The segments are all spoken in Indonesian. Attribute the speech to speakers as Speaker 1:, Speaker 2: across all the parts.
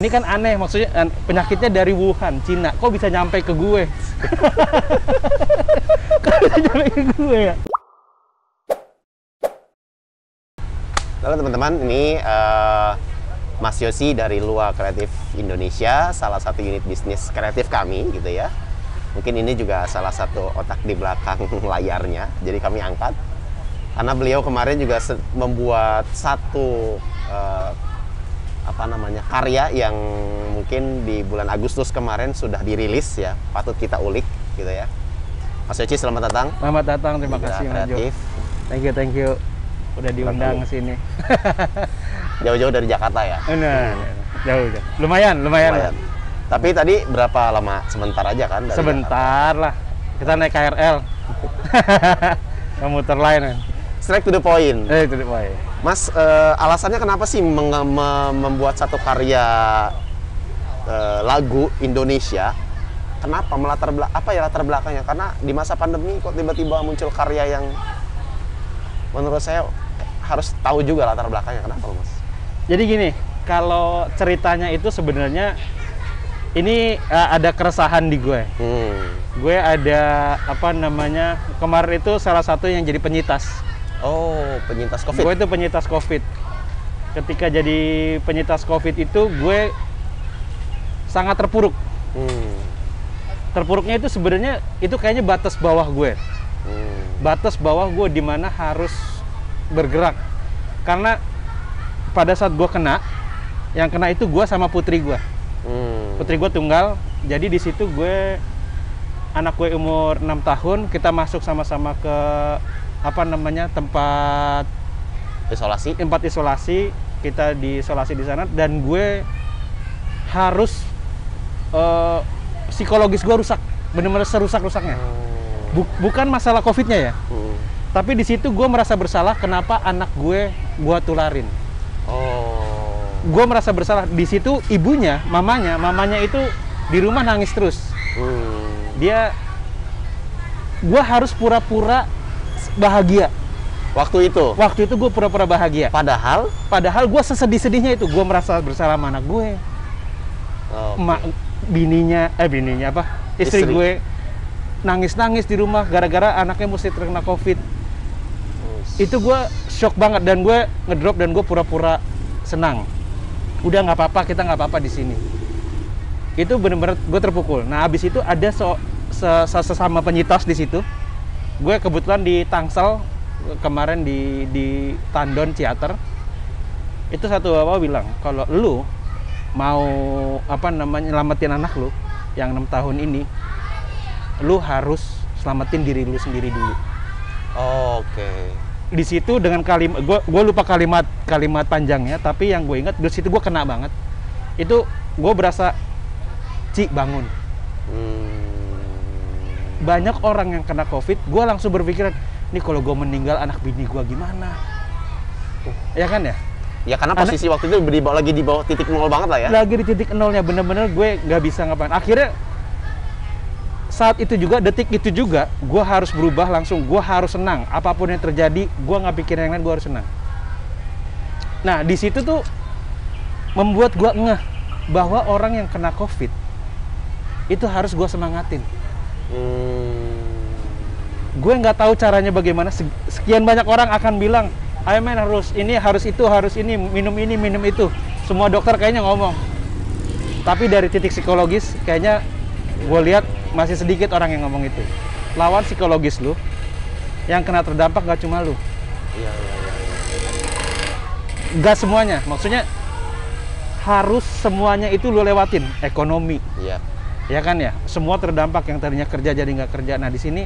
Speaker 1: Ini kan aneh, maksudnya penyakitnya dari Wuhan, Cina. Kok bisa nyampe ke gue? Kok bisa nyampe ke gue ya?
Speaker 2: Halo teman-teman, ini Mas Yosi dari Lua Kreatif Indonesia, salah satu unit bisnis kreatif kami gitu ya. Mungkin ini juga salah satu otak di belakang layarnya, jadi kami angkat. Karena beliau kemarin juga membuat satu karya yang mungkin di bulan Agustus kemarin sudah dirilis ya, patut kita ulik gitu ya. Mas Yosi, selamat datang.
Speaker 1: Selamat datang, terima kasih Mas Jo.
Speaker 2: Kreatif.
Speaker 1: Thank you. Udah diundang ke sini.
Speaker 2: Jauh-jauh dari Jakarta ya?
Speaker 1: Benar. Jauh. Lumayan.
Speaker 2: Tapi tadi berapa lama? Sebentar aja kan? Dari
Speaker 1: Sebentar
Speaker 2: Jakarta?
Speaker 1: lah. Kita naik KRL. Komuter lain kan.
Speaker 2: Straight to the point.
Speaker 1: Itu the point.
Speaker 2: Mas, alasannya kenapa sih membuat satu karya lagu Indonesia? Kenapa latar belakangnya? Karena di masa pandemi kok tiba-tiba muncul karya yang menurut saya harus tahu juga latar belakangnya. Kenapa, Mas?
Speaker 1: Jadi gini, kalau ceritanya itu sebenarnya ini ada keresahan di gue. Gue ada kemarin itu salah satu yang jadi penyintas.
Speaker 2: Oh, penyintas COVID.
Speaker 1: Gue itu penyintas COVID. Ketika jadi penyintas COVID itu gue sangat terpuruk. Terpuruknya itu sebenarnya itu kayaknya batas bawah gue. Batas bawah gue di mana harus bergerak. Karena pada saat gue kena, yang kena itu gue sama putri gue. Putri gue tunggal. Jadi di situ anak gue umur 6 tahun, kita masuk sama-sama ke tempat isolasi. Kita diisolasi di sana dan gue harus psikologis gue rusak, bener-bener serusak-rusaknya. Bukan masalah COVID-nya ya, tapi di situ gue merasa bersalah kenapa anak gue tularin. Gue merasa bersalah di situ. Ibunya, mamanya itu di rumah nangis terus. Gue harus pura-pura bahagia. Waktu itu gue pura-pura bahagia. Padahal gue sesedih-sedihnya itu gue merasa bersalah sama anak gue. Istri gue nangis-nangis di rumah gara-gara anaknya mesti terkena COVID. Itu gue shock banget dan gue ngedrop dan gue pura-pura senang. Udah nggak apa-apa, kita nggak apa-apa di sini. Itu bener-bener gue terpukul. Nah abis itu ada sesama penyintas di situ. Gue kebetulan di Tangsel kemarin di Tandon Ciater. Itu satu bapak bilang kalau lu mau nyelamatin anak lu yang 6 tahun ini, lu harus selamatin diri lu sendiri dulu. Di situ dengan kalimat gue lupa kalimat panjangnya, tapi yang gue ingat di situ gue kena banget. Itu gue berasa, Ci, bangun. Banyak orang yang kena COVID, gue langsung berpikiran, nih kalau gue meninggal anak bini gue gimana? Ya kan ya?
Speaker 2: Ya karena posisi waktu itu lagi di bawah titik nol banget lah ya.
Speaker 1: Lagi di titik nolnya, bener-bener gue nggak bisa ngapain. Akhirnya saat itu juga, detik itu juga, gue harus berubah langsung. Gue harus senang. Apapun yang terjadi, gue nggak pikirin yang lain, gue harus senang. Nah, di situ tuh membuat gue ngeh bahwa orang yang kena COVID itu harus gue semangatin. Gue nggak tahu caranya bagaimana. Sekian banyak orang akan bilang, ayo men, harus ini, harus itu, harus ini, minum itu. Semua dokter kayaknya ngomong. Tapi dari titik psikologis, kayaknya gue lihat masih sedikit orang yang ngomong itu. Lawan psikologis lu, yang kena terdampak gak cuma lu. Gak semuanya, maksudnya harus semuanya itu lu lewatin. Ekonomi, ya kan ya. Semua terdampak, yang tadinya kerja jadi nggak kerja. Nah di sini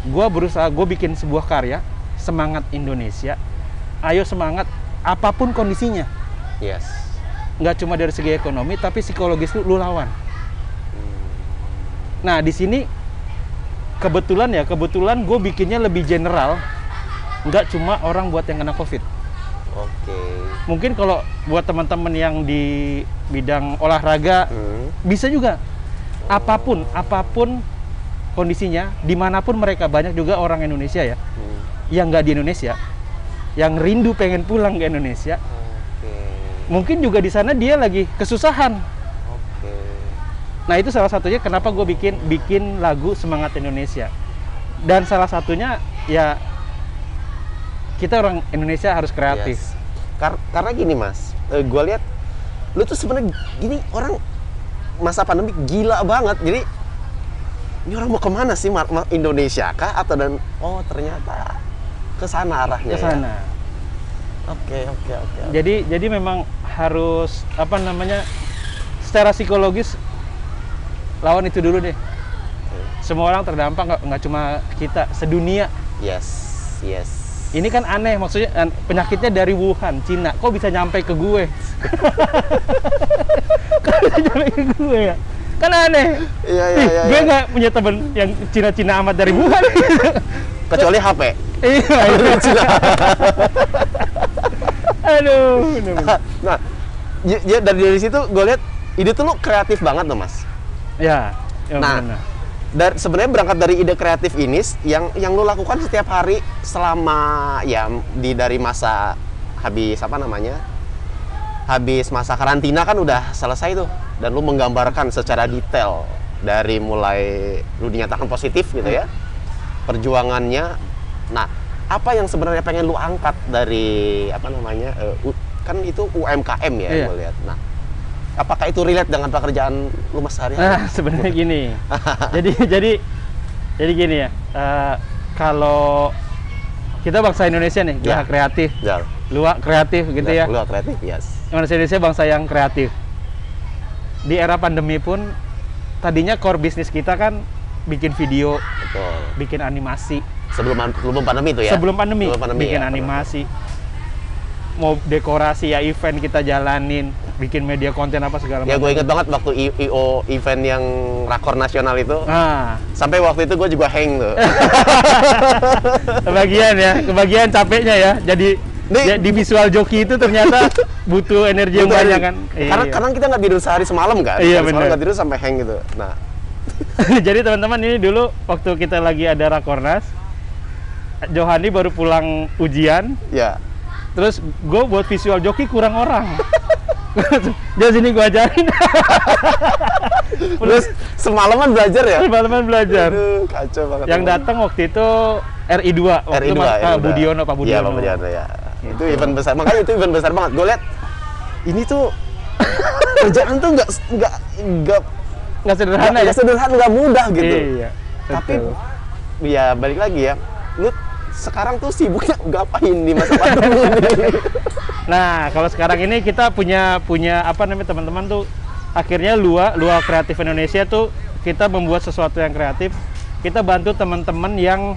Speaker 1: gue berusaha, gue bikin sebuah karya, semangat Indonesia. Ayo semangat, apapun kondisinya. Nggak cuma dari segi ekonomi, tapi psikologis lu lawan. Nah di sini kebetulan gue bikinnya lebih general, nggak cuma orang buat yang kena COVID. Mungkin kalau buat teman-teman yang di bidang olahraga bisa juga. Apapun kondisinya, dimanapun mereka. Banyak juga orang Indonesia ya, yang nggak di Indonesia, yang rindu pengen pulang ke Indonesia. mungkin juga di sana dia lagi kesusahan.
Speaker 2: Oke.
Speaker 1: Nah itu salah satunya kenapa gue bikin lagu Semangat Indonesia. Dan salah satunya ya kita orang Indonesia harus kreatif.
Speaker 2: Yes. Karena gini mas, gue lihat lu tuh sebenarnya gini orang masa pandemi gila banget. Jadi ini orang mau kemana sih, Indonesia kah atau dan oh ternyata ke sana arahnya.
Speaker 1: Ke sana.
Speaker 2: Ya? Oke.
Speaker 1: Jadi memang harus apa namanya secara psikologis lawan itu dulu deh. Semua orang terdampak, nggak cuma kita, sedunia.
Speaker 2: Yes.
Speaker 1: Ini kan aneh, maksudnya penyakitnya dari Wuhan, Cina. Kok bisa nyampe ke gue? Kok bisa nyampe ke gue ya? Kan aneh.
Speaker 2: Iya.
Speaker 1: Gue nggak punya temen yang Cina-Cina amat dari Wuhan.
Speaker 2: Kecuali HP.
Speaker 1: Iya. Aduh.
Speaker 2: Nah, ya dari situ gue lihat ide tuh lu kreatif banget loh mas.
Speaker 1: Ya.
Speaker 2: Nah, sebenarnya berangkat dari ide kreatif ini yang lu lakukan setiap hari selama ya dari masa habis masa karantina kan udah selesai tuh, dan lu menggambarkan secara detail dari mulai lu dinyatakan positif gitu ya, perjuangannya. Nah, apa yang sebenarnya pengen lu angkat dari kan itu UMKM ya,
Speaker 1: iya.
Speaker 2: Gue lihat. Nah, apakah itu relate dengan pekerjaan lu mas sehari-hari?
Speaker 1: Nah, sebenarnya gini. jadi gini ya. Kalau kita bangsa Indonesia nih,
Speaker 2: Ya.
Speaker 1: kreatif.
Speaker 2: Ya.
Speaker 1: Luak kreatif gitu ya.
Speaker 2: Luak kreatif, yes.
Speaker 1: Manusia Indonesia bangsa yang kreatif. Di era pandemi pun tadinya core bisnis kita kan bikin video,
Speaker 2: Betul.
Speaker 1: bikin animasi.
Speaker 2: Sebelum pandemi itu ya?
Speaker 1: Sebelum pandemi bikin
Speaker 2: ya,
Speaker 1: animasi. Mau dekorasi ya, event kita jalanin, bikin media konten apa segala
Speaker 2: Ya
Speaker 1: macam.
Speaker 2: gue inget banget waktu IO event yang Rakor Nasional itu.
Speaker 1: Nah,
Speaker 2: Sampai waktu itu gue juga hang tuh.
Speaker 1: kebagian capeknya ya. Jadi di visual joki itu ternyata butuh energi yang banyak kan.
Speaker 2: Karena kita nggak tidur sehari semalam kan.
Speaker 1: Iya,
Speaker 2: semalam
Speaker 1: bener.
Speaker 2: nggak tidur sampai hang gitu. Nah,
Speaker 1: Jadi teman-teman, ini dulu waktu kita lagi ada Rakornas, Johani baru pulang ujian,
Speaker 2: ya.
Speaker 1: terus gue buat visual joki kurang orang. Jadi sini gue ajarin.
Speaker 2: Terus semalaman belajar ya?
Speaker 1: Semalaman belajar.
Speaker 2: Aduh, kacau banget.
Speaker 1: Yang datang waktu itu RI2, waktu
Speaker 2: RI2
Speaker 1: itu
Speaker 2: ya,
Speaker 1: Pak Budiono.
Speaker 2: Iya, Pak Budiono ya.
Speaker 1: Gitu.
Speaker 2: Itu event besar. Makanya itu event besar banget. Gue lihat ini tuh kerjaan tuh nggak
Speaker 1: sederhana ya.
Speaker 2: Nggak sederhana, nggak mudah gitu.
Speaker 1: Iya.
Speaker 2: Tapi
Speaker 1: betul.
Speaker 2: ya balik lagi ya. Lu sekarang tuh sibuknya ngapain di masa pandemi ini?
Speaker 1: Nah, kalau sekarang ini kita punya apa namanya, teman-teman tuh akhirnya Lua Kreatif Indonesia tuh kita membuat sesuatu yang kreatif. Kita bantu teman-teman yang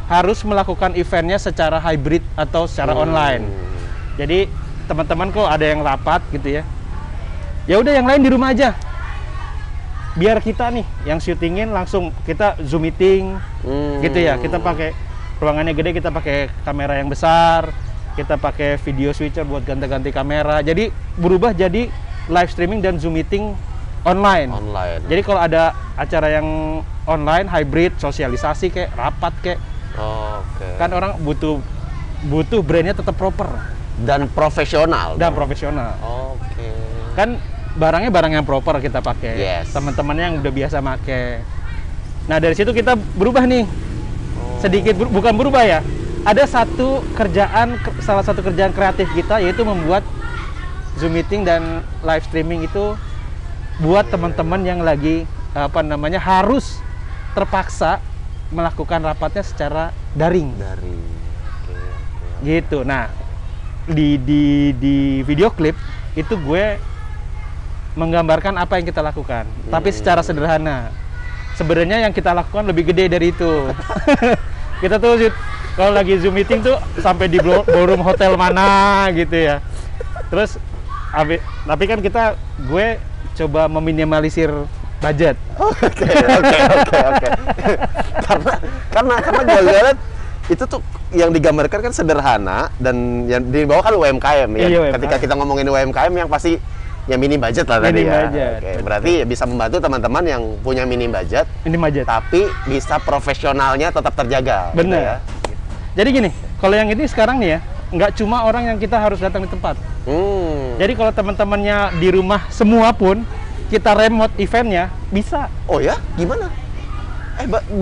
Speaker 1: harus melakukan eventnya secara hybrid atau secara online. Jadi teman-teman kok ada yang rapat gitu ya. Ya udah, yang lain di rumah aja. Biar kita nih yang syutingin langsung kita Zoom meeting gitu ya. Kita pakai ruangannya gede, kita pakai kamera yang besar, kita pakai video switcher buat ganti-ganti kamera. Jadi berubah jadi live streaming dan Zoom meeting online. Jadi kalau ada acara yang online hybrid, sosialisasi kayak rapat kayak, kan orang butuh brandnya tetap proper
Speaker 2: dan profesional.
Speaker 1: Kan barangnya barang yang proper kita pakai.
Speaker 2: Yes.
Speaker 1: Teman-teman yang udah biasa pakai. Nah, dari situ kita berubah nih. Sedikit bukan berubah ya. Ada salah satu kerjaan kreatif kita, yaitu membuat Zoom meeting dan live streaming itu buat teman-teman yang lagi harus terpaksa melakukan rapatnya secara daring. Gitu. Nah, di video klip itu gue menggambarkan apa yang kita lakukan, tapi secara sederhana. Sebenarnya yang kita lakukan lebih gede dari itu. Kita tuh kalau lagi Zoom meeting tuh sampai di ballroom hotel mana gitu ya. Terus tapi kan gue coba meminimalisir budget.
Speaker 2: Oke. Karena gue lihat itu tuh yang digambarkan kan sederhana, dan yang dibawa kan UMKM ya.
Speaker 1: Iya,
Speaker 2: Ketika kita ngomongin UMKM yang pasti ya mini budget lah tadi ya. Oke, berarti bisa membantu teman-teman yang punya mini budget, tapi bisa profesionalnya tetap terjaga.
Speaker 1: Bener.
Speaker 2: Gitu ya.
Speaker 1: Jadi gini, kalau yang ini sekarang nih ya, nggak cuma orang yang kita harus datang di tempat.
Speaker 2: Hmm.
Speaker 1: Jadi kalau teman-temannya di rumah semua pun kita remote eventnya bisa.
Speaker 2: Oh ya, gimana?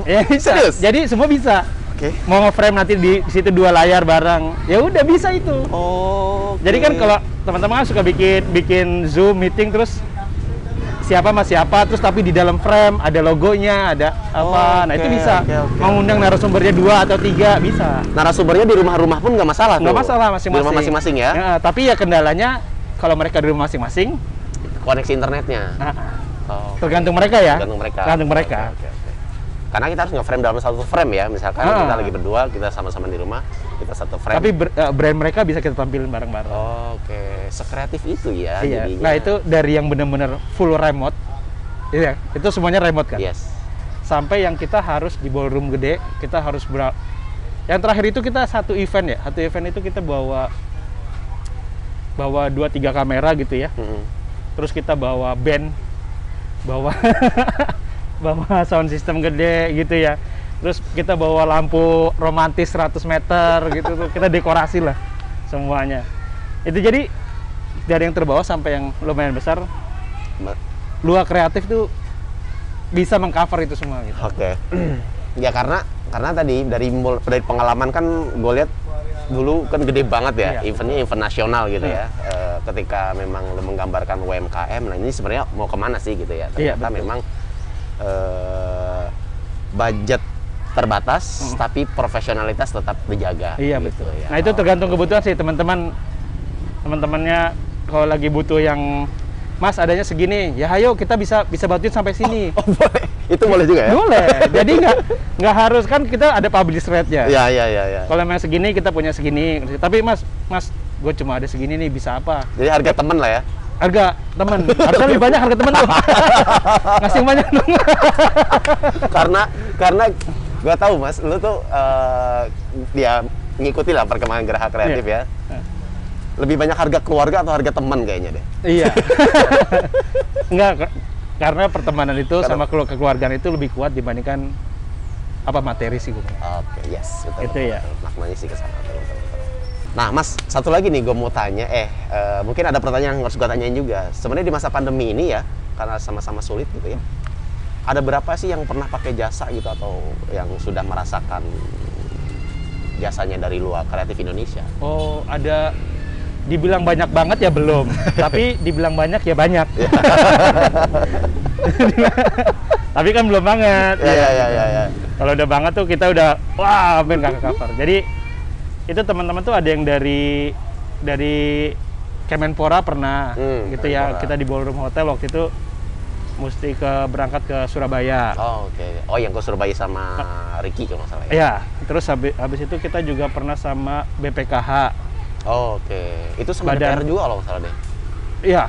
Speaker 1: Ya, bisa.
Speaker 2: Serius?
Speaker 1: Jadi semua bisa.
Speaker 2: Oke.
Speaker 1: Mau nge-frame nanti di situ 2 layar bareng, ya udah bisa itu.
Speaker 2: Oh.
Speaker 1: Jadi kan kalau teman-teman kan suka bikin Zoom meeting terus siapa sama siapa, terus tapi di dalam frame ada logonya, ada apa. Nah itu bisa. Mengundang narasumbernya 2 atau 3 bisa.
Speaker 2: Narasumbernya di rumah-rumah pun nggak masalah tuh?
Speaker 1: Nggak masalah, masing-masing.
Speaker 2: Di rumah masing-masing ya?
Speaker 1: Ya, tapi ya kendalanya kalau mereka di rumah masing-masing,
Speaker 2: Koneksi internetnya? Oh.
Speaker 1: tergantung mereka ya.
Speaker 2: Tergantung mereka.
Speaker 1: Tergantung mereka.
Speaker 2: Oke. Karena kita harus nge-frame dalam satu frame ya. Misalkan kita lagi berdua, kita sama-sama di rumah, kita satu frame.
Speaker 1: Tapi brand mereka bisa kita tampilin bareng-bareng.
Speaker 2: Oke, sekreatif itu ya.
Speaker 1: Iya.
Speaker 2: Jadinya.
Speaker 1: Nah itu dari yang benar-benar full remote, iya, itu semuanya remote kan.
Speaker 2: Yes.
Speaker 1: Sampai yang kita harus di ballroom gede, kita harus yang terakhir itu kita satu event itu kita bawa 2-3 kamera gitu ya. Terus kita bawa band, bawa sound system gede gitu ya. Terus kita bawa lampu romantis 100 meter gitu tuh. Kita dekorasi lah semuanya. Itu jadi dari yang terbawa sampai yang lumayan besar, Lua Kreatif tuh bisa mengcover itu semua gitu.
Speaker 2: Oke. Ya karena tadi dari pengalaman kan gue lihat dulu kan gede banget ya,
Speaker 1: Iya.
Speaker 2: eventnya event nasional gitu ya. Ketika memang lo menggambarkan UMKM, nah ini sebenarnya mau kemana sih gitu ya?
Speaker 1: Iya,
Speaker 2: Ternyata
Speaker 1: betul.
Speaker 2: memang budget terbatas, tapi profesionalitas tetap dijaga.
Speaker 1: Iya
Speaker 2: gitu
Speaker 1: betul.
Speaker 2: ya.
Speaker 1: Nah itu tergantung kebutuhan sih teman-temannya kalau lagi butuh yang Mas adanya segini, ya ayo kita bisa bantuin sampai sini.
Speaker 2: Oh boleh, itu boleh juga ya?
Speaker 1: Boleh. Jadi nggak harus kan kita ada publish rate-nya.
Speaker 2: Iya.
Speaker 1: Kalau memang segini kita punya segini. Tapi Mas, gue cuma ada segini nih bisa apa?
Speaker 2: Jadi harga temen lah ya?
Speaker 1: Harga temen. Harusnya lebih banyak harga temen tuh. Ngasih yang banyak dong.
Speaker 2: karena gue tahu Mas, lu tuh dia ngikuti lah perkembangan Geraha Kreatif ya. Lebih banyak harga keluarga atau harga teman kayaknya deh? Iya.
Speaker 1: Enggak, karena pertemanan itu sama kekeluargaan itu lebih kuat dibandingkan materi sih gue.
Speaker 2: Oke, yes. Betul,
Speaker 1: Itu ya.
Speaker 2: Maknanya sih ke sana. Betul. Nah, Mas, satu lagi nih gue mau tanya. Mungkin ada pertanyaan yang harus gue tanyain juga. Sebenarnya di masa pandemi ini ya, karena sama-sama sulit gitu ya. Ada berapa sih yang pernah pakai jasa gitu atau yang sudah merasakan jasanya dari Lua Kreatif Indonesia?
Speaker 1: Oh, ada. Dibilang banyak banget ya belum, tapi dibilang banyak ya banyak. Tapi kan belum banget.
Speaker 2: Iya.
Speaker 1: Kalau udah banget tuh kita udah wah hampir kakak cover. Jadi itu teman-teman tuh ada yang dari Kemenpora pernah gitu ya.
Speaker 2: Kemenpora.
Speaker 1: Kita di Ballroom Hotel waktu itu mesti berangkat ke Surabaya.
Speaker 2: Oh, oke. Oh, yang ke Surabaya sama Ricky kalau nggak salah ya?
Speaker 1: Iya, terus habis itu kita juga pernah sama BPKH.
Speaker 2: Oh, oke. Itu sama DPR juga kalau nggak salah deh.
Speaker 1: Iya.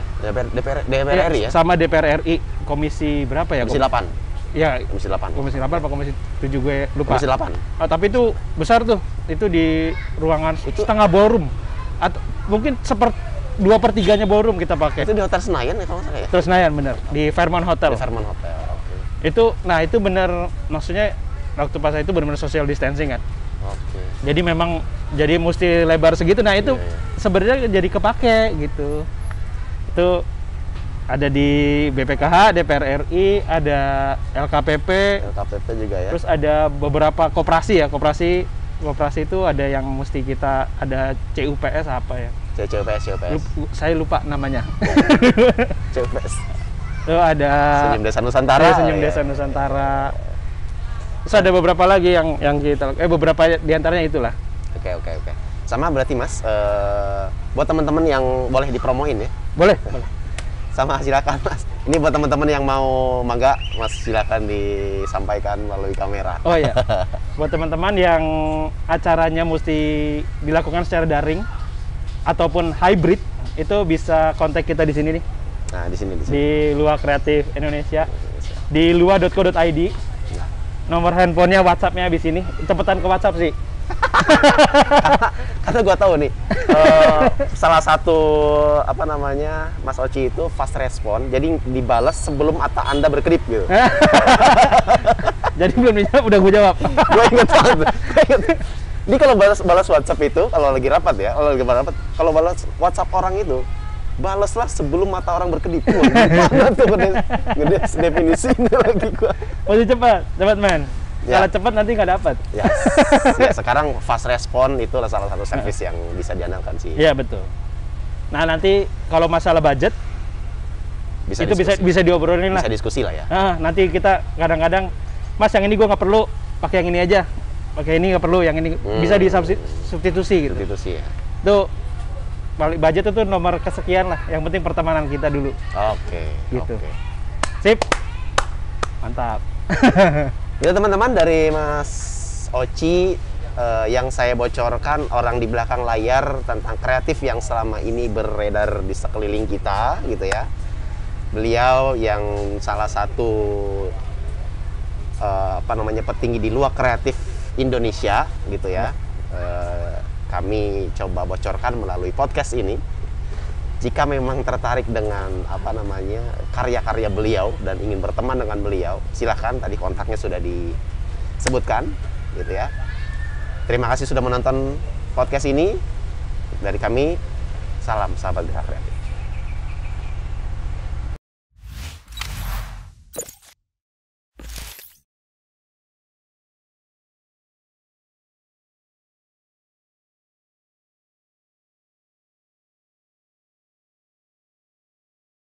Speaker 2: DPR RI ya?
Speaker 1: Sama DPR RI, komisi berapa ya?
Speaker 2: Komisi 8.
Speaker 1: Iya,
Speaker 2: Komisi 8.
Speaker 1: komisi 8 apa komisi 7 gue lupa.
Speaker 2: Komisi 8.
Speaker 1: Tapi itu besar tuh. Itu di ruangan setengah ballroom. Atau mungkin 2/3-nya ballroom kita pakai.
Speaker 2: Itu di Hotel Senayan ya kalau nggak salah ya?
Speaker 1: Terus Senayan bener, di Fairmont Hotel.
Speaker 2: Di Fairmont Hotel. Oke.
Speaker 1: Itu bener, maksudnya waktu pas itu bener-bener social distancing kan.
Speaker 2: Oke.
Speaker 1: Jadi memang mesti lebar segitu. Nah itu sebenarnya jadi kepake gitu. Itu ada di BPKH, DPR RI, ada LKPP,
Speaker 2: LKPP juga ya?
Speaker 1: terus ada beberapa koperasi ya. Koperasi itu ada yang mesti kita ada CUPS apa ya?
Speaker 2: CUPS.
Speaker 1: Saya lupa namanya.
Speaker 2: CUPS.
Speaker 1: Itu ada
Speaker 2: Senyum Desa Nusantara.
Speaker 1: Senyum Desa Nusantara. Terus ada beberapa lagi yang kita beberapa diantaranya itulah.
Speaker 2: Oke. Sama berarti Mas, buat teman-teman yang boleh dipromoin ya?
Speaker 1: Boleh.
Speaker 2: Sama silakan Mas. Ini buat teman-teman yang mau mangga, Mas silakan disampaikan melalui kamera.
Speaker 1: Oh iya. Buat teman-teman yang acaranya mesti dilakukan secara daring ataupun hybrid, itu bisa kontak kita di sini nih.
Speaker 2: Nah, di sini.
Speaker 1: Di Lua Kreatif Indonesia. Di lua.co.id. Nomor handphonenya, WhatsApp-nya di sini. Cepetan ke WhatsApp sih.
Speaker 2: Karena gue tahu nih, salah satu Mas Oci itu fast respon, jadi dibalas sebelum Anda berkedip gitu.
Speaker 1: Jadi belum dijawab, udah gue jawab.
Speaker 2: Gue inget banget. Dia kalau balas WhatsApp itu, kalau lagi rapat ya, kalau balas WhatsApp orang itu, balaslah sebelum mata orang berkedip. Mana tuh gede definisinya lagi gua.
Speaker 1: Masih cepat man.
Speaker 2: Ya.
Speaker 1: Kalau cepat nanti nggak dapat.
Speaker 2: Ya. Ya, sekarang fast respon itu salah satu service yang bisa diandalkan sih.
Speaker 1: Iya betul. Nah nanti kalau masalah budget itu bisa diobrolin lah.
Speaker 2: Bisa diskusi lah ya.
Speaker 1: Nanti kita kadang-kadang, Mas yang ini gua nggak perlu, pakai yang ini aja. Pakai ini nggak perlu, yang ini bisa disubstitusi gitu.
Speaker 2: Substitusi ya.
Speaker 1: Itu balik budget itu nomor kesekian lah. Yang penting pertemanan kita dulu.
Speaker 2: Oke.
Speaker 1: Gitu.
Speaker 2: Oke.
Speaker 1: Sip. Mantap.
Speaker 2: Ya teman-teman, dari Mas Oci yang saya bocorkan orang di belakang layar tentang kreatif yang selama ini beredar di sekeliling kita gitu ya. Beliau yang salah satu petinggi di luar kreatif Indonesia gitu ya. Kami coba bocorkan melalui podcast ini. Jika memang tertarik dengan karya-karya beliau dan ingin berteman dengan beliau, silahkan, tadi kontaknya sudah disebutkan gitu ya. Terima kasih sudah menonton podcast ini. Dari kami, salam sahabat gerak kreatif.